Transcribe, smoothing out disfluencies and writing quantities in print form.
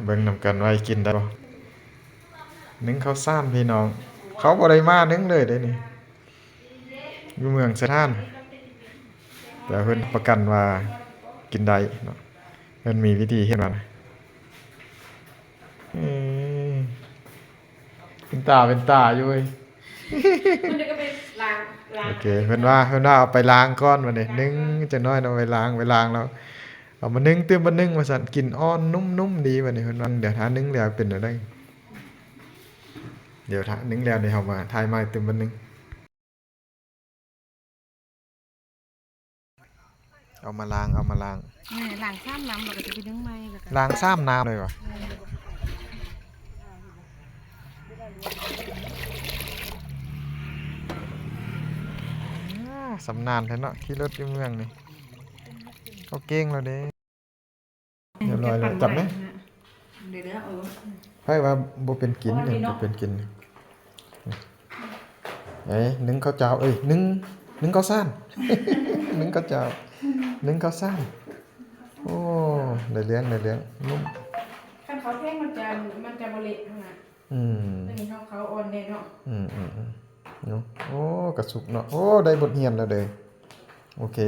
เบิ่งนำกันไว้กินได้บ่นึ่งข้าวสารพี่น้องเขาบ่ได้มานึ่งเลยเด้นี่อยู่เมืองสะท้านแต่เพิ่นประกันว่ากินได้เนาะเพิ่นมีวิธีเฮ็ดมาเอ้ยเป็นตาอยู่เว้ย มันจะก็ไปล้างโอเคเพิ่นว่าเอาไปล้างก่อนบัดนี้นึ่งจักหน่อยเอาไปล้างแล้วเอามานึ่งตื้มมานึ่งว่าซั่นกลิ่นอ่อนนุ่มๆดีบัดนี้เพิ่นว่าเดี๋ยวถ้านึ่งแล้วเป็นจั่งใดเดี๋ยวถ้านึ่งแล้วนี่เฮามาถ่ายใหม่ตื้มมานึ่งเอามาล้างล้างซ้ำน้ำเราก็จะไปดึงไม้แล้วก็ล้างซ้ำน้ำเลยว่ะสำนาญแท้เนาะขี่รถอยู่เมืองนี่เขาเก่งแล้วเด้เรียบร้อยแล้วจับไหมเดี๋ยวนะไผว่าบ่เป็นกินนี่บ่เป็นกินเอ้ยนึ่งข้าวเจ้านึ่งข้าวสาร นึ่งข้าวเจ้านึ่งข้าวสารโอ้ได้เรื่องนุ่มขั้นเขาแท่งมันจะบริเท่านั้นอืมอันนี้เขาอ่อนแน่เนาะเนาะโอ้กระสุกเนาะโอ้ได้บทเรียนแล้วเด้อโอเค